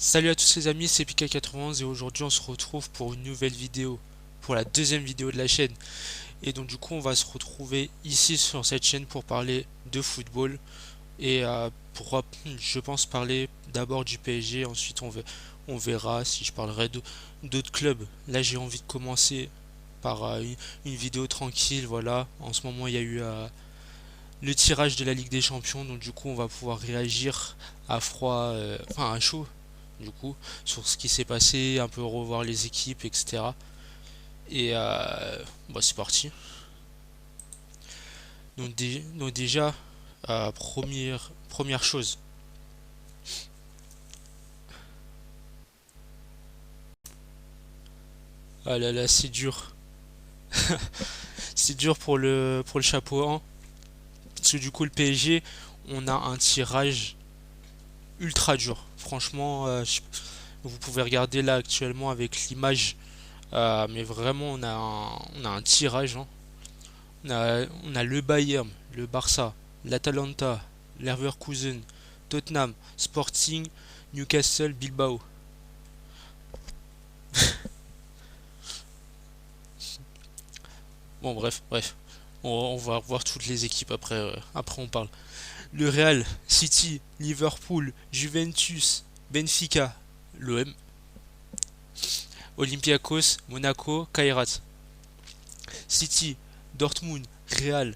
Salut à tous les amis, c'est Pika91 et aujourd'hui on se retrouve pour une nouvelle vidéo, pour la deuxième vidéo de la chaîne. Et donc du coup on va se retrouver ici sur cette chaîne pour parler de football et pour je pense parler d'abord du PSG, ensuite on verra si je parlerai d'autres clubs. Là j'ai envie de commencer par une vidéo tranquille, voilà. En ce moment il y a eu le tirage de la Ligue des Champions, donc du coup on va pouvoir réagir à froid, enfin à chaud du coup, sur ce qui s'est passé, un peu revoir les équipes, etc. Et bah, c'est parti. Donc déjà, première chose. Ah là là, c'est dur. C'est dur pour le chapeau 1. Parce que du coup, le PSG, on a un tirage ultra dur. Franchement, vous pouvez regarder là actuellement avec l'image. Mais vraiment, on a un tirage, hein. On a le Bayern, le Barça, l'Atalanta, l'Leverkusen, Tottenham, Sporting, Newcastle, Bilbao. Bon, bref. On va voir toutes les équipes après, après on parle. Le Real, City, Liverpool, Juventus, Benfica, l'OM, Olympiakos, Monaco, Kairat. City, Dortmund, Real,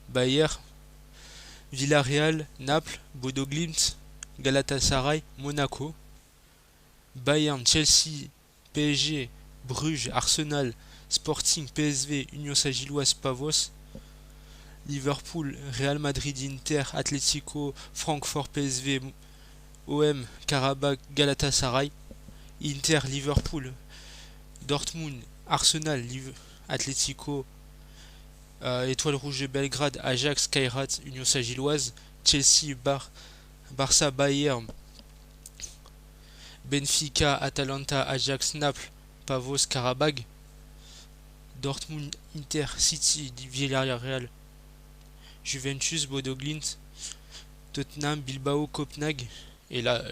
Bayern, Villarreal, Naples, Bodo Glimt, Galatasaray, Monaco. Bayern, Chelsea, PSG, Bruges, Arsenal, Sporting, PSV, Union Saint-Gilloise, Pavos, Liverpool, Real Madrid, Inter, Atlético, Francfort, PSV, OM, Karabakh, Galatasaray, Inter, Liverpool, Dortmund, Arsenal, Atlético, Étoile Rouge de Belgrade, Ajax, Kairat, Union Saint-Gilloise, Chelsea, Barça, Bayern, Benfica, Atalanta, Ajax, Naples, Pavos, Karabakh, Dortmund, Inter, City, Villarreal, Juventus, Bodo Glimt, Tottenham, Bilbao, Copenhague. Et là,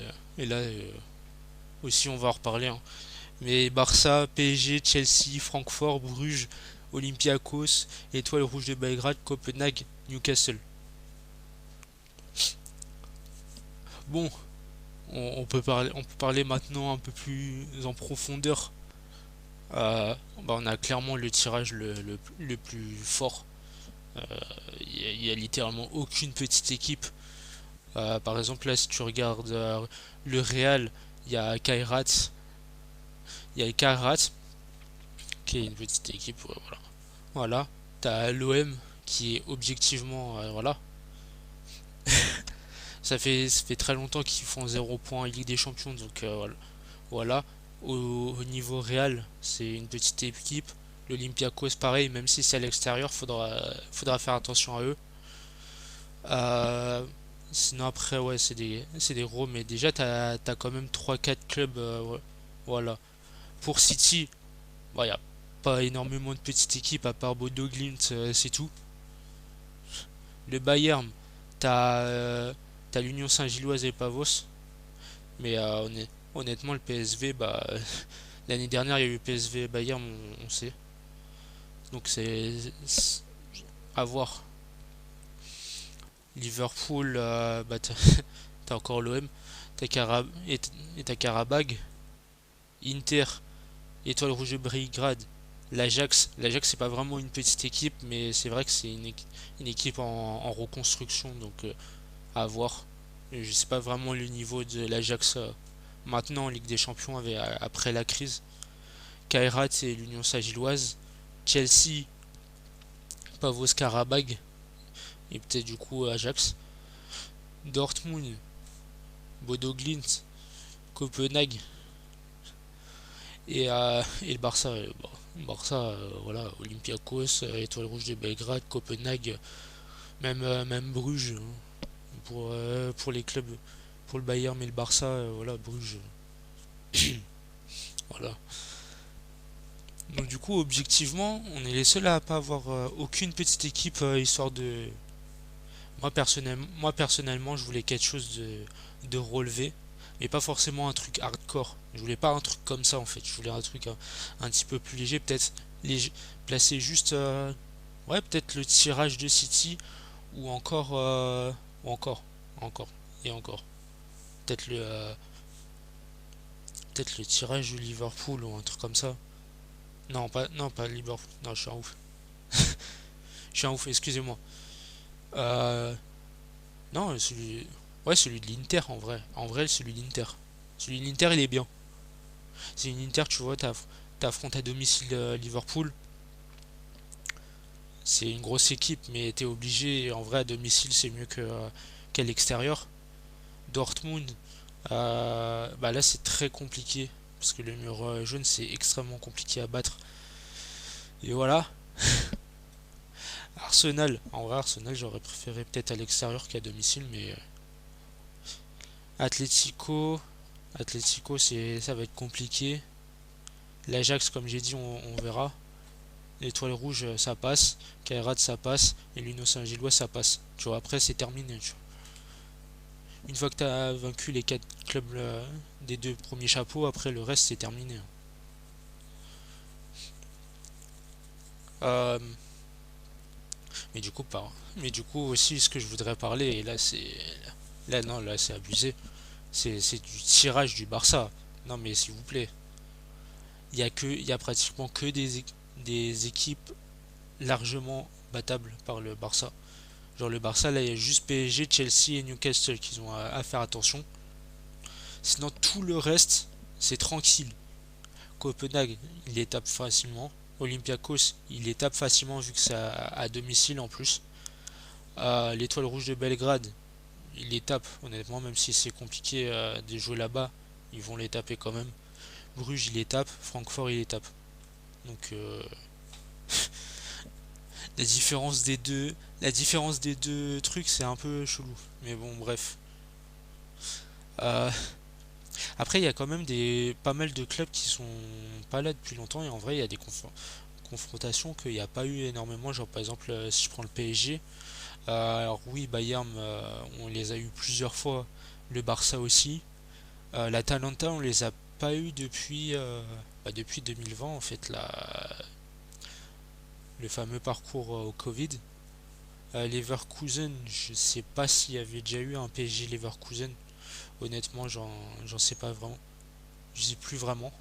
aussi on va en reparler, hein. Mais Barça, PSG, Chelsea, Francfort, Bruges, Olympiakos, Étoile Rouge de Belgrade, Copenhague, Newcastle. Bon, on peut parler maintenant un peu plus en profondeur. Bah on a clairement le tirage le plus fort. Il y a littéralement aucune petite équipe. Par exemple, là, si tu regardes le Real, il y a Kairat, il y a Kairat, qui est une petite équipe, ouais, voilà. Voilà. T'as l'OM, qui est objectivement, voilà. Ça fait très longtemps qu'ils font 0 points en Ligue des Champions, donc voilà. Voilà. Au niveau Real, c'est une petite équipe. L'Olympiakos, pareil, même si c'est à l'extérieur, faudra faire attention à eux. Euh, Sinon après ouais c'est des gros mais déjà t'as quand même trois quatre clubs ouais. Voilà. Pour City, il y a pas énormément de petites équipes à part Bodo Glimt, c'est tout. Le Bayern, t'as t'as l'Union Saint-Gilloise et Pavos, mais honnêtement le PSV bah l'année dernière il y a eu PSV Bayern on sait. Donc c'est à voir. Liverpool bah t'as encore l'OM, t'as Karabag, Inter, Étoile Rouge de Belgrade, l'Ajax. L'Ajax, c'est pas vraiment une petite équipe, mais c'est vrai que c'est une équipe en reconstruction, donc à voir. Je sais pas vraiment le niveau de l'Ajax maintenant en Ligue des Champions après la crise. Kairat et l'Union Saint-Gilloise. Chelsea, Pavos Karabag et peut-être du coup Ajax. Dortmund, Bodo Glimt, Copenhague et le Barça. Bon, Barça, voilà, Olympiakos, Étoile Rouge de Belgrade, Copenhague, même Bruges, hein, pour les clubs, pour le Bayern mais le Barça, voilà, Bruges, voilà. Donc du coup, objectivement, on est les seuls à pas avoir aucune petite équipe, histoire de... moi personnellement, je voulais quelque chose de relevé. mais pas forcément un truc hardcore. Je voulais pas un truc comme ça en fait. Je voulais un truc un petit peu plus léger, peut-être léger, placer juste, ouais, peut-être le tirage de City ou encore, ou encore, encore et encore. Peut-être peut-être le tirage du Liverpool ou un truc comme ça. Non, pas Liverpool. Non, je suis un ouf. Je suis un ouf, excusez-moi. Euh, non, ouais, celui de l'Inter en vrai. En vrai, celui de l'Inter. Celui de l'Inter, il est bien. C'est une Inter, tu vois, t'affrontes à domicile Liverpool. C'est une grosse équipe, mais t'es obligé. En vrai, à domicile, c'est mieux qu'à l'extérieur. Dortmund, bah là, c'est très compliqué. Parce que le mur jaune, c'est extrêmement compliqué à battre. Et voilà. Arsenal. En vrai, Arsenal, j'aurais préféré peut-être à l'extérieur qu'à domicile, mais Atlético. Atlético, ça va être compliqué. L'Ajax, comme j'ai dit, on verra. L'étoile rouge, ça passe. Kairat, ça passe. Et l'Union Saint-Gilloise, ça passe. Tu vois, après, c'est terminé. Tu vois. Une fois que tu as vaincu les quatre clubs des deux premiers chapeaux, après, le reste, c'est terminé. Euh, mais du coup, aussi, ce que je voudrais parler, et là, c'est. Là, non, là, c'est abusé. C'est du tirage du Barça. Non, mais s'il vous plaît. Il y a pratiquement que des équipes largement battables par le Barça. Genre le Barça, là, il y a juste PSG, Chelsea et Newcastle qui ont à faire attention. Sinon, tout le reste, c'est tranquille. Copenhague, il les tape facilement. Olympiakos, il les tape facilement vu que c'est à domicile en plus. L'Étoile Rouge de Belgrade, il les tape, honnêtement, même si c'est compliqué de jouer là-bas, ils vont les taper quand même. Bruges, il les tape. Francfort, il les tape. Donc, la différence des deux trucs, c'est un peu chelou. Mais bon, bref. Euh, Après, il y a quand même pas mal de clubs qui sont pas là depuis longtemps et en vrai, il y a des confrontations qu'il n'y a pas eu énormément. Genre, par exemple, si je prends le PSG, alors oui, Bayern, on les a eu plusieurs fois. Le Barça aussi. L'Atalanta, on les a pas eu depuis 2020 en fait, le fameux parcours au Covid. Leverkusen, je sais pas s'il y avait déjà eu un PSG Leverkusen. Honnêtement, j'en sais pas vraiment. Je sais plus vraiment.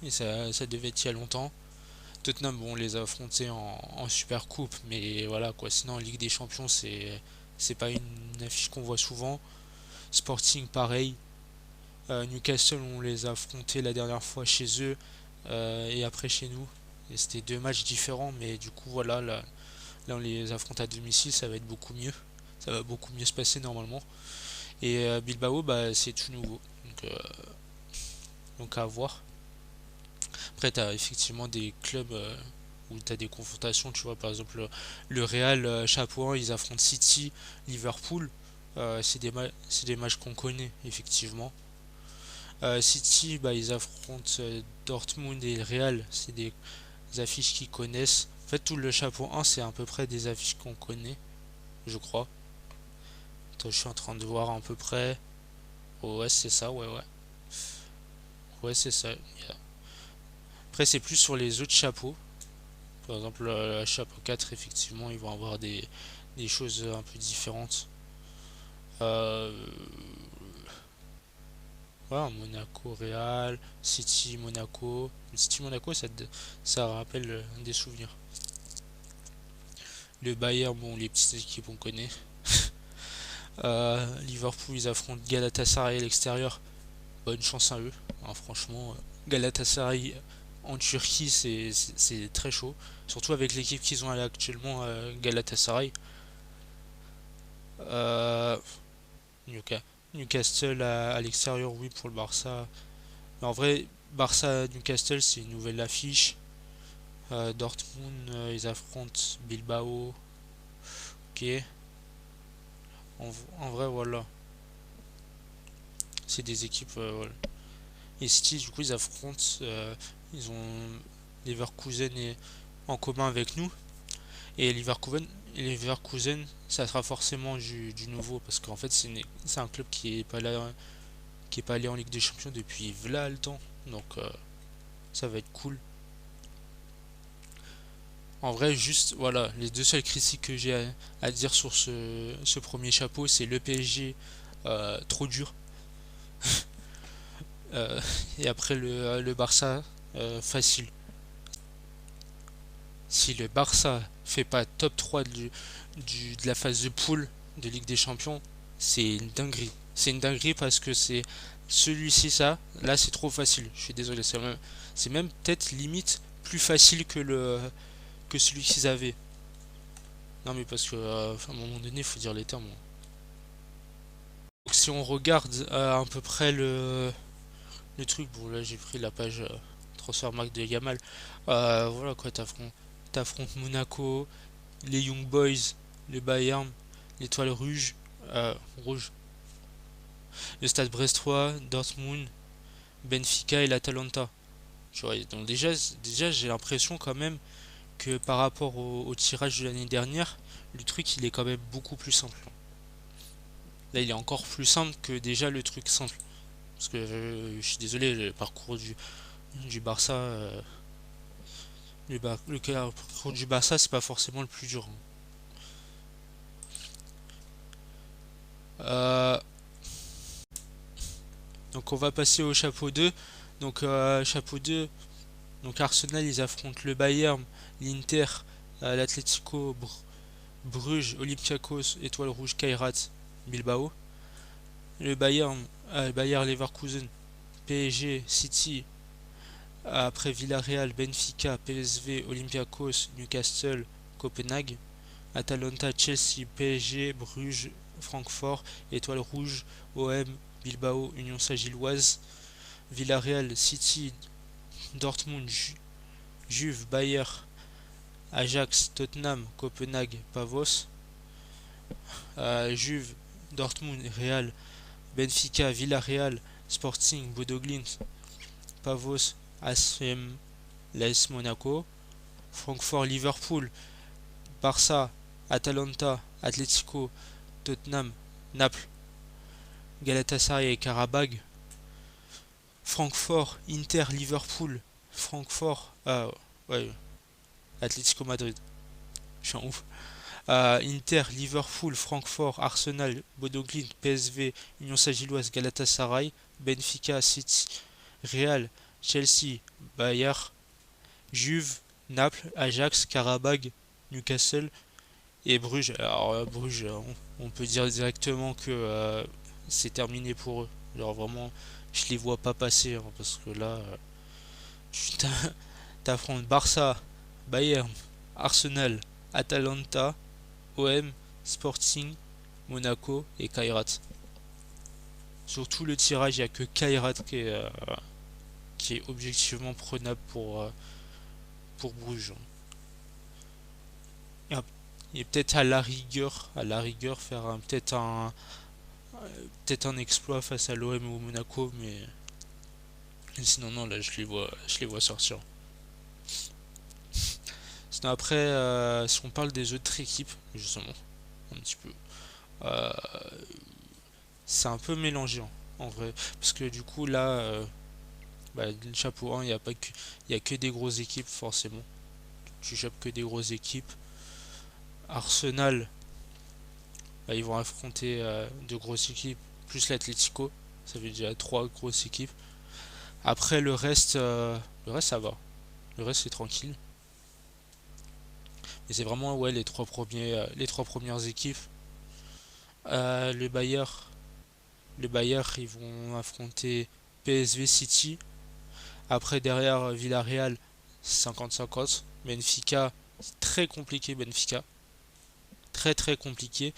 Et ça devait être il y a longtemps. Tottenham, bon, on les a affrontés en Super Coupe, mais voilà quoi. Sinon, en Ligue des Champions, c'est pas une affiche qu'on voit souvent. Sporting, pareil. Newcastle, on les a affrontés la dernière fois chez eux et après chez nous. Et c'était deux matchs différents, mais du coup, voilà, là on les affronte à domicile, ça va être beaucoup mieux. Ça va beaucoup mieux se passer normalement. Et Bilbao, bah, c'est tout nouveau. Donc à voir. Après, tu as effectivement des clubs où tu as des confrontations. Tu vois, par exemple, le Real, chapeau 1, ils affrontent City, Liverpool. C'est des matchs qu'on connaît, effectivement. City, bah, ils affrontent Dortmund et le Real. C'est des affiches qu'ils connaissent. En fait, tout le chapeau 1, c'est à peu près des affiches qu'on connaît, je crois. Attends, je suis en train de voir à peu près. Oh, ouais, c'est ça, ouais, ouais. Ouais, c'est ça. Après, c'est plus sur les autres chapeaux. Par exemple, le chapeau 4, effectivement, ils vont avoir des choses un peu différentes. Euh, voilà, Monaco, Real, City, Monaco. City, Monaco, ça rappelle des souvenirs. Le Bayern, bon, les petites équipes, on connaît. Liverpool, ils affrontent Galatasaray à l'extérieur. Bonne chance à eux. Hein, franchement, Galatasaray en Turquie, c'est très chaud. Surtout avec l'équipe qu'ils ont actuellement, Galatasaray. Euh, Newcastle à l'extérieur, oui, pour le Barça. Mais en vrai, Barça-Newcastle, c'est une nouvelle affiche. Dortmund, ils affrontent Bilbao. Ok. En vrai, voilà. C'est des équipes. Voilà. Et City, du coup, ils affrontent. Ils ont Leverkusen en commun avec nous. Et Leverkusen, ça sera forcément du nouveau. Parce qu'en fait, c'est un club qui est pas là. qui est pas allé en Ligue des Champions depuis v'là le temps. Donc ça va être cool. En vrai, juste, voilà, les deux seules critiques que j'ai à dire sur ce premier chapeau, c'est le PSG trop dur. euh, et après le Barça facile. Si le Barça fait pas top 3 de la phase de poule de Ligue des Champions, c'est une dinguerie. C'est une dinguerie parce que c'est celui-ci, ça, là c'est trop facile. Je suis désolé, c'est même peut-être limite plus facile que celui qu'ils avaient. Non mais parce que à un moment donné, il faut dire les termes. Donc, si on regarde à peu près le truc, bon là j'ai pris la page Transfermarkt de Yamal. Voilà quoi, t'affrontes Monaco, les Young Boys, le Bayern, l'Étoile Rouge, Rouge, le Stade Brestois, Dortmund, Benfica et l'Atalanta. Tu vois, donc déjà j'ai l'impression quand même que par rapport au tirage de l'année dernière, le truc il est quand même beaucoup plus simple. Là il est encore plus simple que déjà le truc simple. Parce que je suis désolé, le parcours du Barça, le parcours du Barça c'est pas forcément le plus dur. Euh, donc on va passer au chapeau 2. Donc chapeau 2, donc Arsenal ils affrontent le Bayern, l'Inter, l'Atlético, Bruges, Olympiakos, Étoile Rouge, Kairat, Bilbao. Le Bayern, Bayer Leverkusen, PSG, City, après Villarreal, Benfica, PSV, Olympiakos, Newcastle, Copenhague. Atalanta, Chelsea, PSG, Bruges, Francfort, Étoile Rouge, OM, Bilbao, Union Saint-Gilloise, Villarreal, City, Dortmund, Juve, Bayer, Ajax, Tottenham, Copenhague, Pavos, Juve, Dortmund, Real, Benfica, Villarreal, Sporting, Bodo Glimt, Pavos, ASM, l'AS Monaco, Francfort, Liverpool, Barça, Atalanta, Atlético, Tottenham, Naples, Galatasaray et Karabag, Francfort, Inter, Liverpool, Francfort, ouais, Atlético Madrid, je suis en ouf. Inter, Liverpool, Francfort, Arsenal, Bodo Glimt, PSV, Union Saint-Gilloise, Galatasaray, Benfica, City, Real, Chelsea, Bayern, Juve, Naples, Ajax, Karabag, Newcastle et Bruges. Alors Bruges, on peut dire directement que c'est terminé pour eux. Alors vraiment, je les vois pas passer hein, parce que là, tu t'affrontes Barça, Bayern, Arsenal, Atalanta, OM, Sporting, Monaco et Kairat. Sur tout le tirage, il n'y a que Kairat qui est objectivement prenable pour Bruges. Et peut-être à la rigueur faire peut-être un exploit face à l'OM ou Monaco, mais sinon non là je les vois sortir. Sinon après si on parle des autres équipes justement un petit peu euh, c'est un peu mélangeant en vrai parce que du coup là le chapeau 1 il y a que des grosses équipes forcément tu chopes que des grosses équipes. Arsenal ils vont affronter de grosses équipes plus l'Atlético, ça fait déjà trois grosses équipes. Après le reste ça va, le reste c'est tranquille. Mais c'est vraiment ouais les trois premières équipes. Le Bayer ils vont affronter PSV City. Après derrière Villarreal 50-50. Benfica très compliqué Benfica, très très compliqué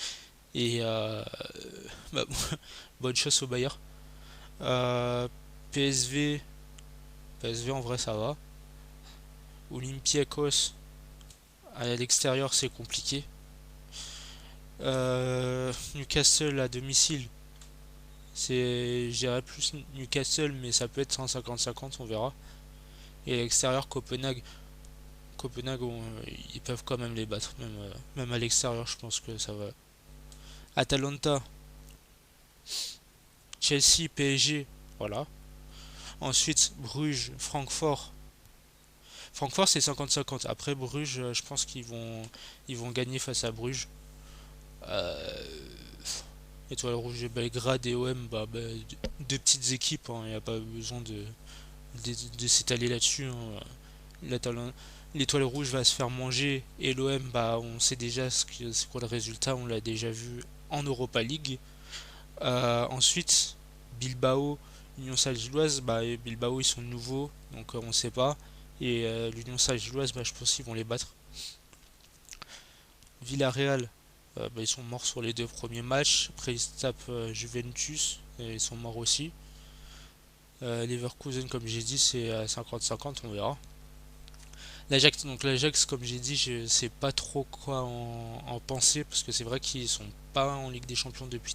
et bah, bonne chance au Bayer. Euh, PSV PSV en vrai ça va. Olympiakos à l'extérieur c'est compliqué. Newcastle à domicile, je dirais plus Newcastle, mais ça peut être 150-50, on verra. Et à l'extérieur, Copenhague, ils peuvent quand même les battre, même à l'extérieur, je pense que ça va. Atalanta, Chelsea, PSG, voilà. Ensuite, Bruges, Francfort. Francfort, c'est 50-50. Après, Bruges, je pense qu'ils vont gagner face à Bruges. Euh, Étoile Rouge et Belgrade et OM, deux petites équipes, il n'y a pas besoin de s'étaler là-dessus, hein. L'Étoile l'Étoile Rouge va se faire manger et l'OM, on sait déjà c'est quoi le résultat, on l'a déjà vu en Europa League. Ensuite, Bilbao, Union Saint-Gilloise, Bilbao ils sont nouveaux, donc on sait pas. Et l'Union Saint-Gilloise, je pense qu'ils vont les battre. Villarreal, ils sont morts sur les deux premiers matchs. Après ils se tapent Juventus, et ils sont morts aussi. Leverkusen, comme j'ai dit, c'est à 50-50, on verra. L'Ajax, comme j'ai dit, je sais pas trop quoi en penser parce que c'est vrai qu'ils sont pas en Ligue des Champions depuis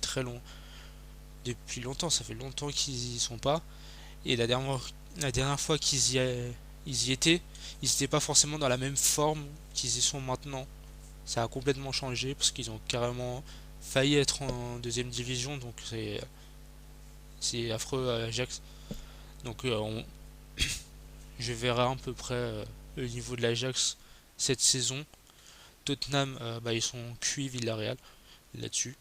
longtemps. Ça fait longtemps qu'ils y sont pas. Et la dernière fois ils y étaient, ils n'étaient pas forcément dans la même forme qu'ils y sont maintenant. Ça a complètement changé parce qu'ils ont carrément failli être en deuxième division, donc c'est affreux à Ajax. Donc je verrai à peu près le niveau de l'Ajax cette saison. Tottenham, ils sont cuits Villarreal là-dessus.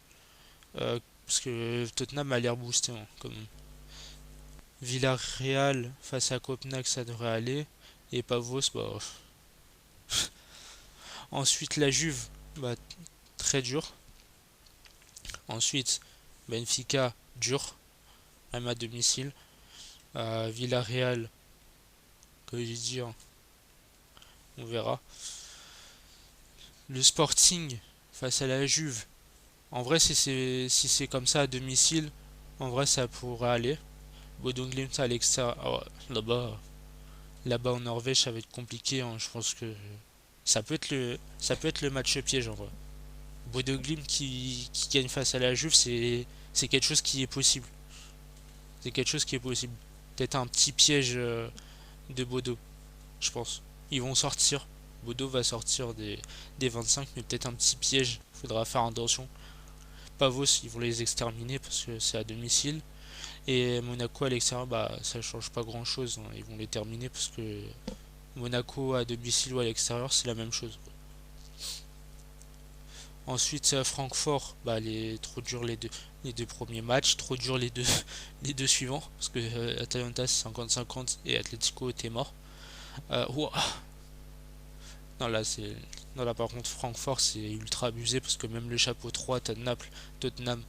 Parce que Tottenham a l'air boosté, hein, comme Villarreal face à Copenhague, ça devrait aller. Et Pavos, ensuite la Juve, très dur. Ensuite, Benfica, dur, même à domicile. Villarreal, que j'ai dit, hein, on verra. Le Sporting face à la Juve. En vrai, si c'est comme ça à domicile, en vrai, ça pourrait aller. Bodo Glimt à l'extérieur. Là-bas en Norvège, ça va être compliqué, hein. Je pense que ça peut être le match piège en vrai. Bodo Glimt qui gagne face à la Juve, c'est quelque chose qui est possible. C'est quelque chose qui est possible. Peut-être un petit piège de Bodo, je pense. Ils vont sortir. Bodo va sortir des 25, mais peut-être un petit piège. Faudra faire attention. Pavos, ils vont les exterminer parce que c'est à domicile. Et Monaco à l'extérieur, ça change pas grand chose, hein. Ils vont les terminer parce que Monaco à domicile ou à l'extérieur, c'est la même chose. Ensuite, Francfort, trop dur les deux premiers matchs, trop dur les deux suivants, parce que Atalanta c'est 50-50 et Atletico était mort. Ouah. Non là par contre Francfort c'est ultra abusé parce que même le chapeau 3 t'as Naples, Tottenham,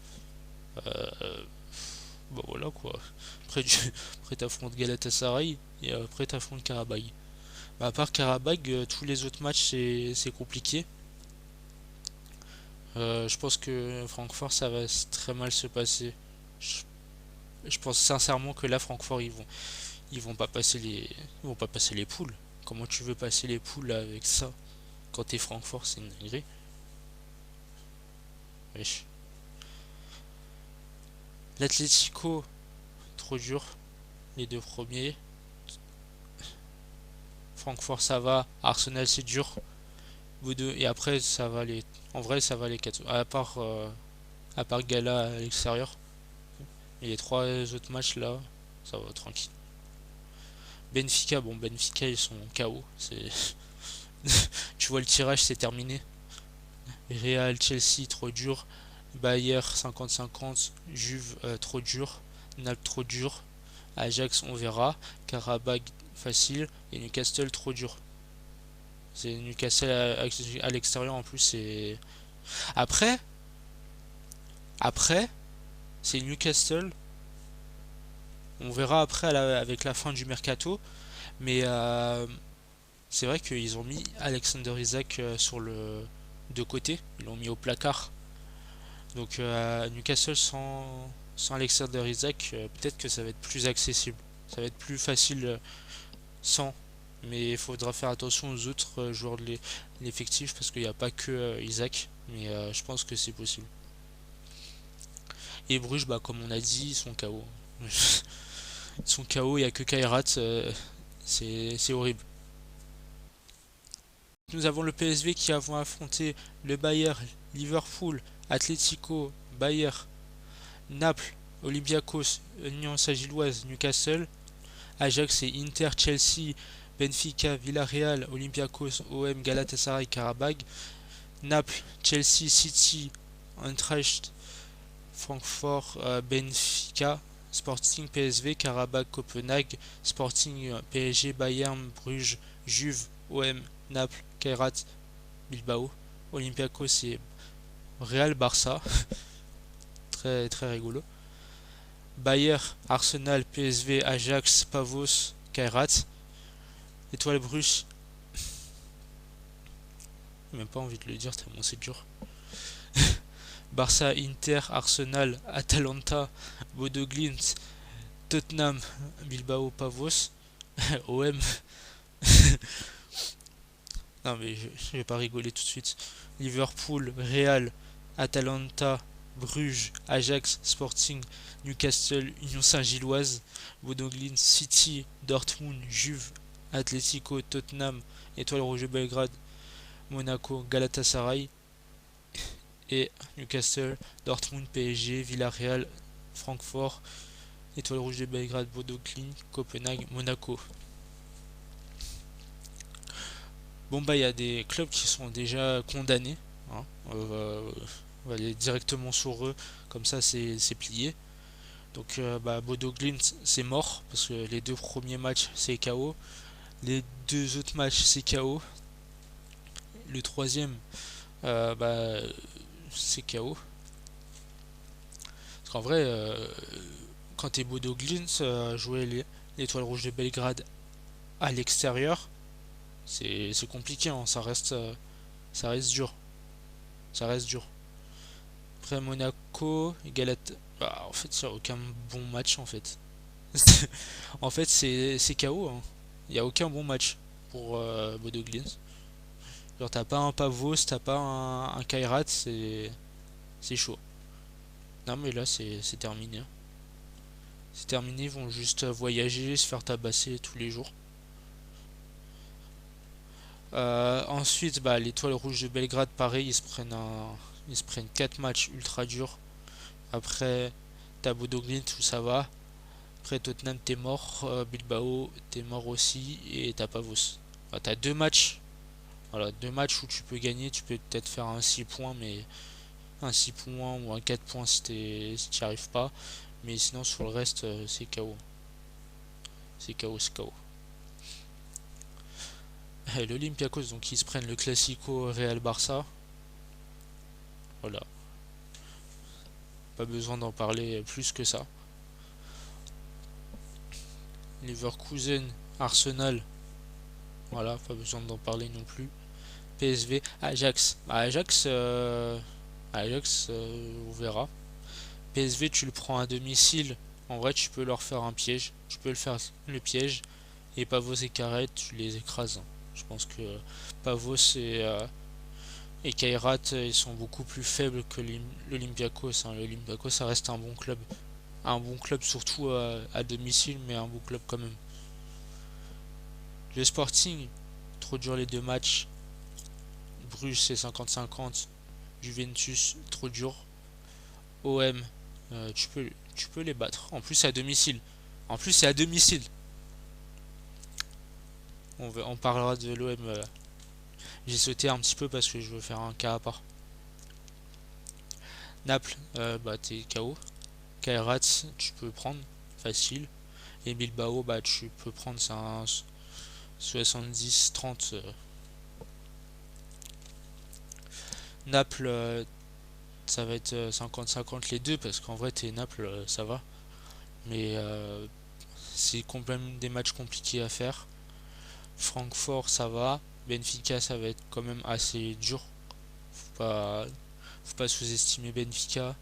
euh, voilà quoi. Après t'affrontes Galatasaray et après t'affrontes Karabag. À part Karabag, tous les autres matchs c'est compliqué. Je pense que Francfort ça va très mal se passer. Je, je pense sincèrement que là Francfort ils vont pas passer les poules. Comment tu veux passer les poules avec ça quand t'es Francfort, c'est une dinguerie. Wesh. L'Atlético, trop dur. Les deux premiers. Francfort ça va. Arsenal c'est dur. Vous deux. Et après ça va les. En vrai ça va les quatre. À part Gala à l'extérieur. Et les trois autres matchs là, ça va tranquille. Benfica, bon Benfica ils sont KO. Tu vois le tirage c'est terminé. Real, Chelsea trop dur. Bayer 50-50. Juve trop dur. Naples trop dur. Ajax on verra. Karabag facile. Et Newcastle trop dur. C'est Newcastle à l'extérieur en plus. Après, après, c'est Newcastle. On verra après avec la fin du mercato. Mais c'est vrai qu'ils ont mis Alexander Isaac sur le de côté. Ils l'ont mis au placard. Donc Newcastle sans Alexander Isaac, peut-être que ça va être plus accessible. Ça va être plus facile sans. Mais il faudra faire attention aux autres joueurs de l'effectif parce qu'il n'y a pas que Isaac. Mais je pense que c'est possible. Et Bruges, comme on a dit, ils sont KO. Ils sont KO, il n'y a que Kairat. C'est horrible. Nous avons le PSV qui avons affronté le Bayern, Liverpool, Atlético, Bayern, Naples. Olympiakos, Union Saint-Gilloise, Newcastle. Ajax et Inter, Chelsea, Benfica, Villarreal, Olympiakos, OM, Galatasaray, Karabag. Naples, Chelsea, City, Eintracht, Francfort, Benfica, Sporting, PSV, Karabag, Copenhague, Sporting, PSG, Bayern, Bruges, Juve, OM, Naples, Kairat, Bilbao, Olympiakos et Real Barça. Très très rigolo. Bayer, Arsenal, PSV, Ajax, Pavos, Kairat. Étoile Bruges. J'ai même pas envie de le dire tellement c'est dur. Barça, Inter, Arsenal, Atalanta, Bodo Glimt, Tottenham, Bilbao, Pavos, OM. Non mais je vais pas rigoler tout de suite. Liverpool, Real, Atalanta, Bruges, Ajax, Sporting, Newcastle, Union Saint-Gilloise, Bodo Glimt, City, Dortmund, Juve, Atlético, Tottenham, Étoile Rouge de Belgrade, Monaco, Galatasaray et Newcastle, Dortmund, PSG, Villarreal, Francfort, Étoile Rouge de Belgrade, Bodo Glimt, Copenhague, Monaco. Bon bah il y a des clubs qui sont déjà condamnés, hein. On va aller directement sur eux, comme ça c'est plié. Donc Bodo Glimt c'est mort parce que les deux premiers matchs c'est KO, les deux autres matchs c'est KO, le troisième c'est KO. Parce qu'en vrai quand t'es Bodo Glimt, jouer l'étoile rouge de Belgrade à l'extérieur c'est compliqué, hein. Ça reste dur. Ça reste dur. Après Monaco, en fait, il n'y a aucun bon match en fait. En fait, c'est KO, hein. Il n'y a aucun bon match pour Bodo Glimt. Genre, t'as pas un Pavos, t'as pas un Kairat, c'est chaud. Non, mais là, c'est terminé, hein. C'est terminé, ils vont juste voyager, se faire tabasser tous les jours. Ensuite, l'étoile rouge de Belgrade, pareil, ils se prennent 4 matchs ultra durs. Après, t'as Bodo Glimt où ça va. Après, Tottenham, t'es mort. Bilbao, t'es mort aussi. Et t'as Pavos. T'as deux matchs. Voilà, deux matchs où tu peux gagner. Tu peux peut-être faire un 6 points, mais un 6 points ou un 4 points si t'y arrives pas. Mais sinon, sur le reste, c'est KO. C'est KO, c'est KO. Et l'Olympiakos, donc ils se prennent le Classico Real Barça. Voilà. Pas besoin d'en parler plus que ça. Leverkusen, Arsenal. Voilà, pas besoin d'en parler non plus. PSV, Ajax. Ajax, on verra. PSV, tu le prends à domicile. En vrai, tu peux leur faire un piège. Tu peux le faire le piège. Et Pavos et Karet, tu les écrases. Je pense que Pavos et Kairat, ils sont beaucoup plus faibles que l'Olympiakos, hein. L'Olympiakos, ça reste un bon club. Un bon club, surtout à domicile, mais un bon club quand même. Le Sporting, trop dur les deux matchs. Bruges, c'est 50-50. Juventus, trop dur. OM, tu peux les battre. En plus, c'est à domicile. En plus, c'est à domicile. On parlera de l'OM. J'ai sauté un petit peu parce que je veux faire un cas à part. Naples, t'es KO. Kairat, tu peux prendre. Facile. Et Bilbao, tu peux prendre. C'est un 70-30. Naples, ça va être 50-50 les deux parce qu'en vrai, t'es Naples, ça va. Mais c'est quand même des matchs compliqués à faire. Francfort, ça va. Benfica, ça va être quand même assez dur. Faut pas sous-estimer Benfica.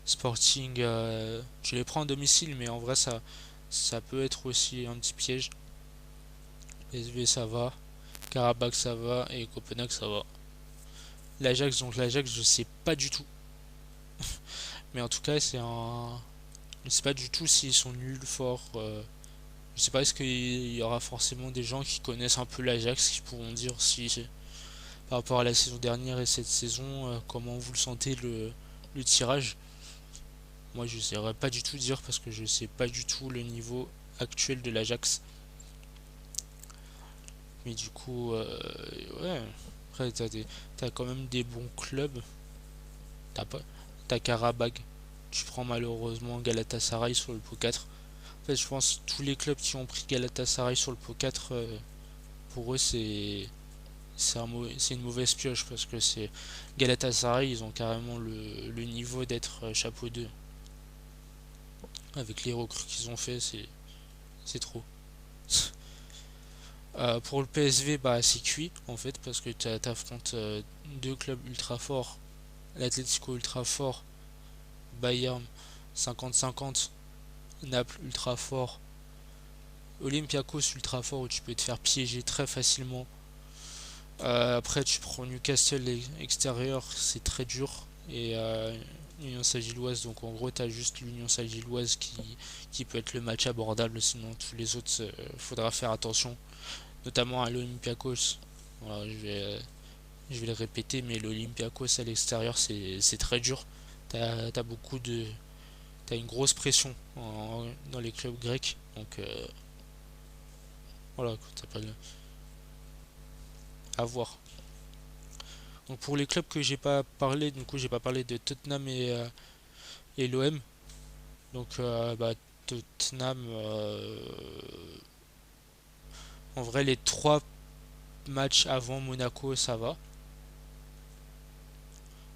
Sporting, je les prends à domicile, mais en vrai, ça peut être aussi un petit piège. PSV, ça va. Karabakh, ça va. Et Copenhague, ça va. L'Ajax, je sais pas du tout. Mais en tout cas, je sais pas du tout s'ils sont nuls, forts. Je sais pas, est-ce qu'il y aura forcément des gens qui connaissent un peu l'Ajax qui pourront dire si par rapport à la saison dernière et cette saison, comment vous le sentez le tirage. Moi, je ne saurais pas du tout dire parce que je sais pas du tout le niveau actuel de l'Ajax. Mais du coup, ouais. Après, t'as quand même des bons clubs. T'as pas, t'as Karabag. Tu prends malheureusement Galatasaray sur le pot 4. En fait, je pense que tous les clubs qui ont pris Galatasaray sur le pot 4, pour eux, c'est une mauvaise pioche parce que c'est Galatasaray, ils ont carrément le niveau d'être chapeau 2. Avec les recrues qu'ils ont fait, c'est trop. Pour le PSV, bah, c'est cuit en fait parce que t'affrontes deux clubs ultra forts, l'Atlético ultra fort, Bayern 50-50, Naples ultra fort, Olympiakos ultra fort où tu peux te faire piéger très facilement. Après tu prends Newcastle extérieur, c'est très dur. Et l'Union Saint-Gilloise, donc en gros t'as juste l'Union Saint-Gilloise qui peut être le match abordable, sinon tous les autres faudra faire attention, notamment à l'Olympiakos. Voilà, je vais le répéter, mais l'Olympiakos à l'extérieur c'est très dur. T'as beaucoup de T'as une grosse pression dans les clubs grecs, donc voilà, t'as pas à voir. Donc pour les clubs que j'ai pas parlé, du coup j'ai pas parlé de Tottenham et l'OM. Donc bah, Tottenham, en vrai les trois matchs avant Monaco ça va.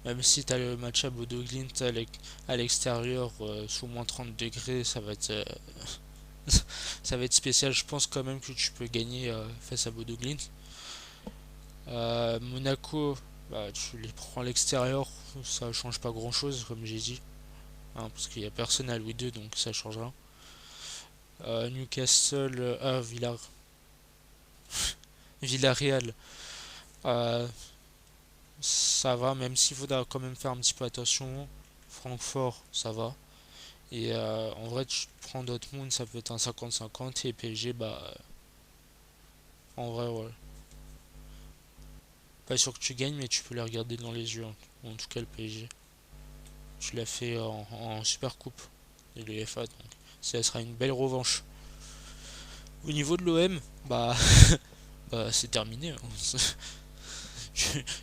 Même si t'as le match à Bodo Glimt à l'extérieur sous moins 30 degrés, ça va être spécial. Je pense quand même que tu peux gagner face à Bodo Glimt. Monaco, bah, tu les prends à l'extérieur, ça change pas grand chose, comme j'ai dit, hein, parce qu'il n'y a personne à Louis II, donc ça changera. Newcastle, Villarreal, euh, ça va, même s'il faudra quand même faire un petit peu attention. Francfort, ça va. Et en vrai, tu prends Dortmund, ça peut être un 50-50, et PSG, bah, en vrai, ouais. Pas sûr que tu gagnes, mais tu peux les regarder dans les yeux, hein. En tout cas, le PSG. Tu l'as fait en Super Coupe de l'UEFA, donc ça sera une belle revanche. Au niveau de l'OM, bah, bah c'est terminé, hein.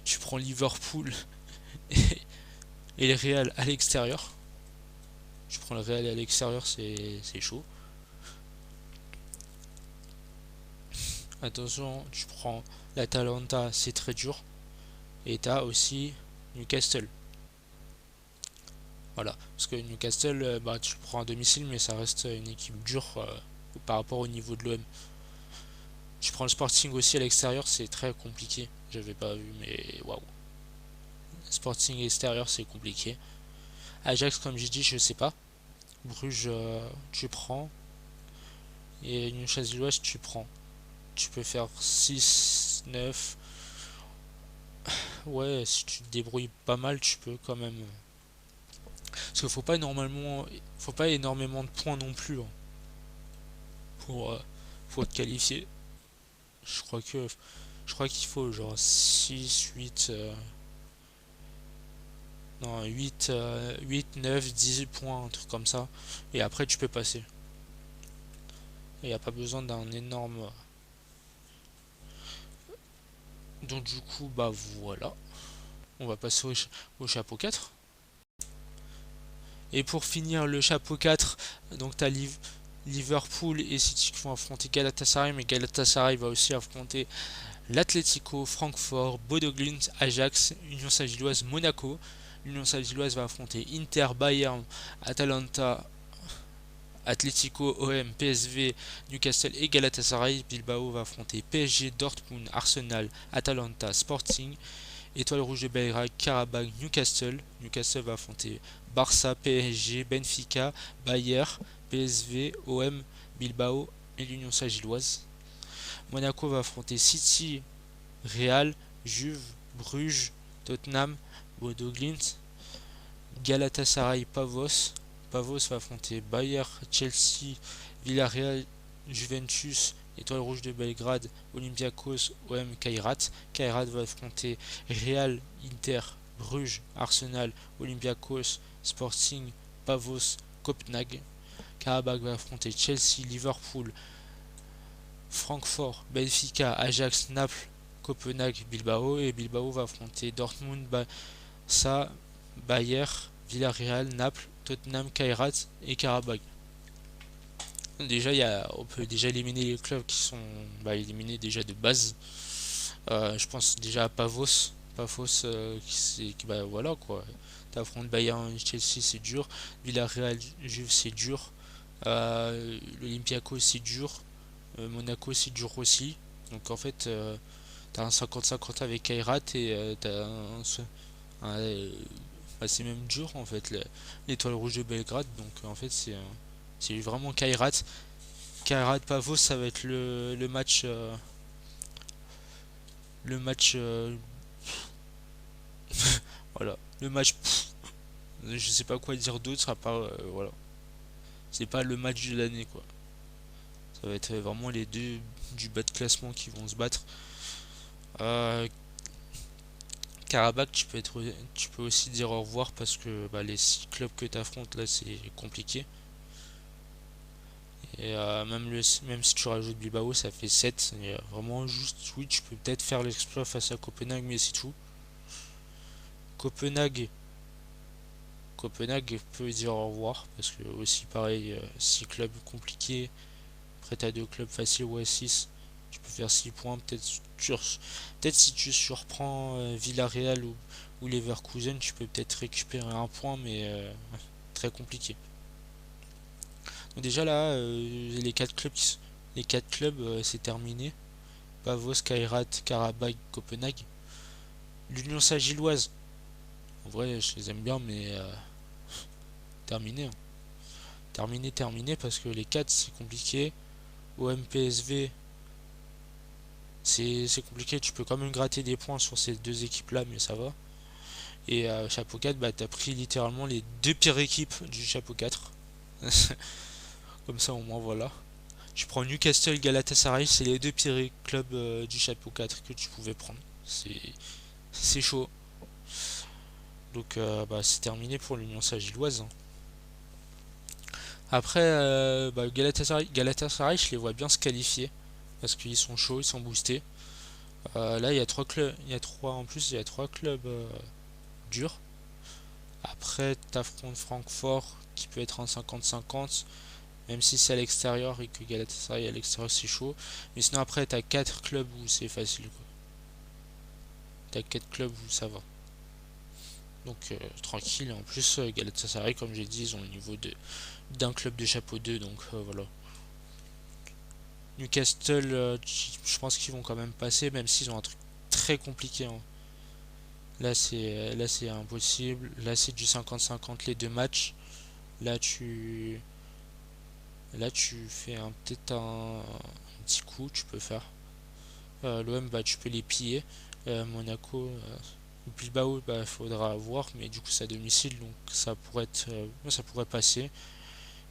Tu prends Liverpool et, et le Real à l'extérieur. Tu prends le Real à l'extérieur, c'est chaud. Attention, tu prends l'Atalanta, c'est très dur. Et t'as aussi Newcastle. Voilà, parce que Newcastle, bah, tu le prends à domicile, mais ça reste une équipe dure par rapport au niveau de l'OM. Tu prends le Sporting aussi à l'extérieur, c'est très compliqué. J'avais pas vu, mais waouh. Sporting extérieur, c'est compliqué. Ajax, comme j'ai dit, je sais pas. Bruges, tu prends. Et une chaise l'Ouest, tu prends. Tu peux faire 6 9. Ouais, si tu te débrouilles pas mal, tu peux quand même. Parce qu'il faut pas énormément de points non plus, hein, pour te qualifier. Je crois que je crois qu'il faut genre 6 8 non 8 8 9 10 points, un truc comme ça. Et après tu peux passer. Il n'y a pas besoin d'un énorme. Donc du coup bah voilà. On va passer au chapeau 4. Et pour finir le chapeau 4, donc t'as Liverpool et City qui vont affronter Galatasaray, mais Galatasaray va aussi affronter l'Atlético, Francfort, Bodo Glimt, Ajax, Union Saint-Gilloise, Monaco. L'Union Saint-Gilloise va affronter Inter, Bayern, Atalanta, Atlético, OM, PSV, Newcastle et Galatasaray. Bilbao va affronter PSG, Dortmund, Arsenal, Atalanta, Sporting, Étoile Rouge de Belgrade, Karabakh, Newcastle. Newcastle va affronter Barça, PSG, Benfica, Bayern, PSV, OM, Bilbao et l'Union Saint-Gilloise. Monaco va affronter City, Real, Juve, Bruges, Tottenham, Bodo Glimt, Galatasaray, Pavos. Pavos va affronter Bayern, Chelsea, Villarreal, Juventus, Étoile Rouge de Belgrade, Olympiakos, OM, Kairat. Kairat va affronter Real, Inter, Bruges, Arsenal, Olympiakos, Sporting, Pavos, Copenhague. Karabakh va affronter Chelsea, Liverpool, Francfort, Benfica, Ajax, Naples, Copenhague, Bilbao. Et Bilbao va affronter Dortmund, Barça, Bayer, Villarreal, Naples, Tottenham, Kairat et Karabakh. Déjà, on peut déjà éliminer les clubs qui sont éliminés déjà de base. Je pense déjà à Pavos. Pavos, voilà quoi. T'affrontes Bayern, Chelsea, c'est dur. Villarreal, Juve, c'est dur. L'Olympiakos, c'est dur. Monaco, c'est dur aussi. Donc en fait, t'as un 50-50 avec Kairat et c'est même dur en fait. L'Étoile Rouge de Belgrade. Donc en fait, c'est vraiment Kairat. Kairat Pavos, ça va être le match. Le match. Voilà. Le match. Je sais pas quoi dire d'autre à part. Voilà. C'est pas le match de l'année quoi. Ça va être vraiment les deux du bas de classement qui vont se battre. Euh, Karabakh, tu peux aussi dire au revoir parce que les 6 clubs que tu affrontes là, c'est compliqué. Et même si tu rajoutes Bilbao, ça fait 7. Et, vraiment, juste, oui, tu peux peut-être faire l'exploit face à Copenhague, mais c'est tout. Copenhague, Copenhague peut dire au revoir parce que, aussi, pareil, 6 clubs compliqués. Après, tu as 2 clubs faciles, ouais, 6. Tu peux faire 6 points. Peut-être si tu surprends Villarreal ou Leverkusen, tu peux peut-être récupérer un point, mais très compliqué. Donc déjà là, les quatre clubs, c'est terminé. Pavos, Kairat, Karabakh, Copenhague. L'Union Saint-Gilloise. En vrai, je les aime bien, mais terminé, hein. Terminé, parce que les 4 c'est compliqué. OM, PSV, c'est compliqué. Tu peux quand même gratter des points sur ces deux équipes-là, mais ça va. Et chapeau 4, t'as pris littéralement les deux pires équipes du chapeau 4. Comme ça, au moins, voilà. Tu prends Newcastle, Galatasaray, c'est les deux pires clubs du chapeau 4 que tu pouvais prendre. C'est chaud. Donc c'est terminé pour l'Union Saint-Gilloise. Après, Galatasaray, je les vois bien se qualifier parce qu'ils sont chauds, ils sont boostés. Là, il y a trois clubs, il y a trois clubs durs. Après, t'affrontes Francfort qui peut être en 50-50, même si c'est à l'extérieur et que Galatasaray à l'extérieur c'est chaud. Mais sinon, après, t'as 4 clubs où c'est facile, quoi. T'as 4 clubs où ça va. Donc tranquille. En plus, Galatasaray, comme j'ai dit, ils ont le niveau d'un club de chapeau 2. Donc voilà. Newcastle, je pense qu'ils vont quand même passer, même s'ils ont un truc très compliqué, hein. Là c'est impossible. Là c'est du 50-50 les deux matchs. Là tu là tu fais peut-être un petit coup, tu peux faire. L'OM, tu peux les piller. Monaco, Bilbao, faudra voir, mais du coup c'est à domicile, donc ça pourrait passer.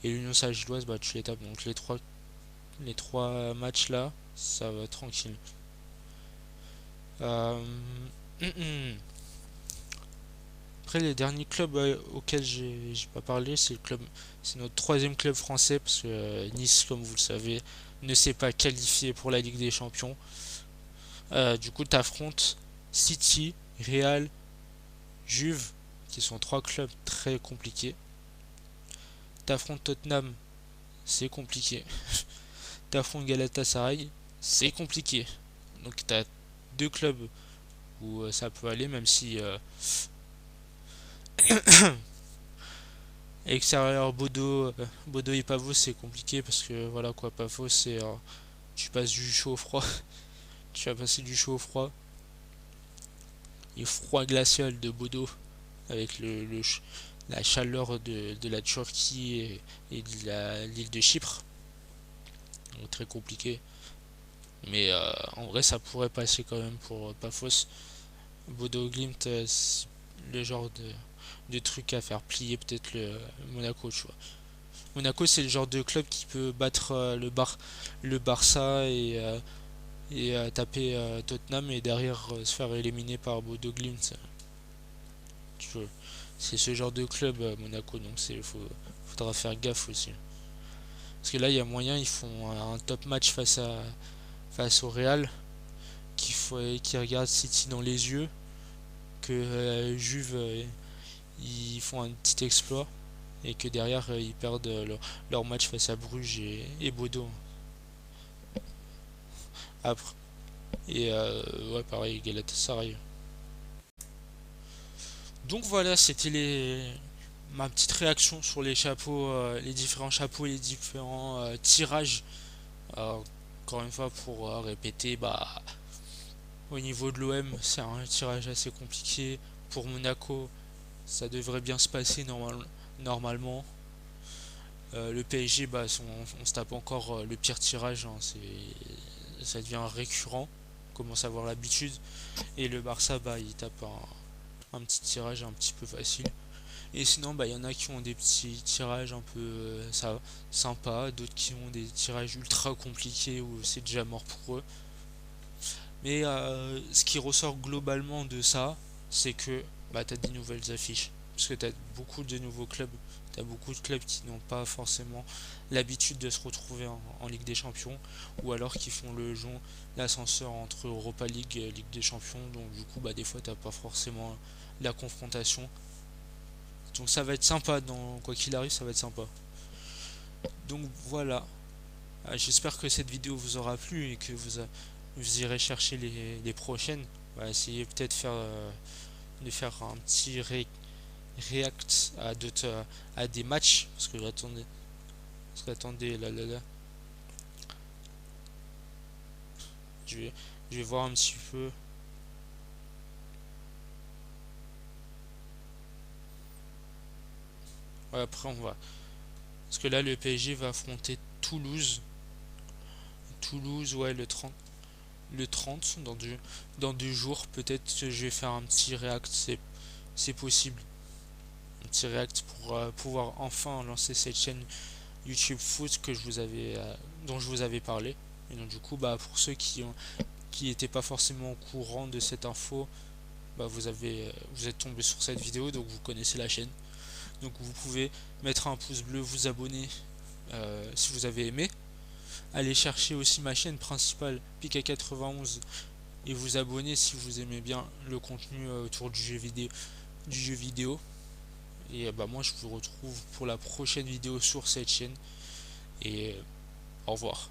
Et l'Union Saint-Gilloise, tu les tapes. Donc les trois matchs là, ça va tranquille. Euh, Après les derniers clubs auxquels j'ai pas parlé, c'est notre troisième club français parce que Nice, comme vous le savez, ne s'est pas qualifié pour la Ligue des Champions. Du coup, t'affrontes City, Real, Juve, qui sont trois clubs très compliqués. T'affrontes Tottenham, c'est compliqué. T'affrontes Galatasaray, c'est compliqué. Donc t'as deux clubs où ça peut aller, même si extérieur Bodo et Pavos c'est compliqué parce que voilà quoi, Pavos c'est tu passes du chaud au froid, tu vas passer du chaud au froid, et froid glacial de Bodo avec la chaleur de la Turquie et de l'île de Chypre. Donc, très compliqué. Mais en vrai, ça pourrait passer quand même pour Pafos. Bodo Glimt, c'est le genre de truc à faire plier peut-être le Monaco, tu vois. Monaco, c'est le genre de club qui peut battre le Barça et taper Tottenham et derrière se faire éliminer par Bodo Glimt. Tu vois. C'est ce genre de club, Monaco, donc faudra faire gaffe aussi. Parce que là, il y a moyen, ils font un top match face au Real, qui regarde City dans les yeux, que Juve, ils font un petit exploit, et que derrière, ils perdent leur match face à Bruges et Bodo. Après. Et ouais, pareil, Galatasaray. Donc voilà, c'était ma petite réaction sur les chapeaux, les différents chapeaux et les différents tirages. Euh, Encore une fois, pour répéter, bah, au niveau de l'OM, c'est un tirage assez compliqué. Pour Monaco, ça devrait bien se passer normalement. Le PSG, bah, on se tape encore le pire tirage, hein, ça devient récurrent, on commence à avoir l'habitude. Et le Barça, bah, il tape un petit tirage un petit peu facile. Et sinon, bah, il y en a qui ont des petits tirages un peu sympas, d'autres qui ont des tirages ultra compliqués où c'est déjà mort pour eux. Mais ce qui ressort globalement de ça, c'est que bah, tu as des nouvelles affiches. Parce que tu as beaucoup de nouveaux clubs. Tu as beaucoup de clubs qui n'ont pas forcément l'habitude de se retrouver en Ligue des Champions. Ou alors qui font l'ascenseur entre Europa League et Ligue des Champions. Donc du coup, bah, des fois, tu pas forcément la confrontation. Donc ça va être sympa. Quoi qu'il arrive, ça va être sympa. Donc voilà. J'espère que cette vidéo vous aura plu et que vous irez chercher les prochaines. On va essayer peut-être de faire un petit react à à des matchs. Attendez, là, là, là. Je vais, je vais voir un petit peu. Ouais, après, on va. Parce que là, le PSG va affronter Toulouse. Toulouse, ouais, le 30 dans 2 jours. Peut-être que je vais faire un petit react, c'est possible. Un petit react pour pouvoir enfin lancer cette chaîne YouTube Foot dont je vous avais parlé. Et donc du coup, bah, pour ceux qui n'étaient pas forcément au courant de cette info, bah, vous êtes tombé sur cette vidéo, donc vous connaissez la chaîne. Donc vous pouvez mettre un pouce bleu, vous abonner si vous avez aimé. Allez chercher aussi ma chaîne principale, Pika91, et vous abonner si vous aimez bien le contenu autour du jeu vidéo. Et bah moi je vous retrouve pour la prochaine vidéo sur cette chaîne. Et au revoir.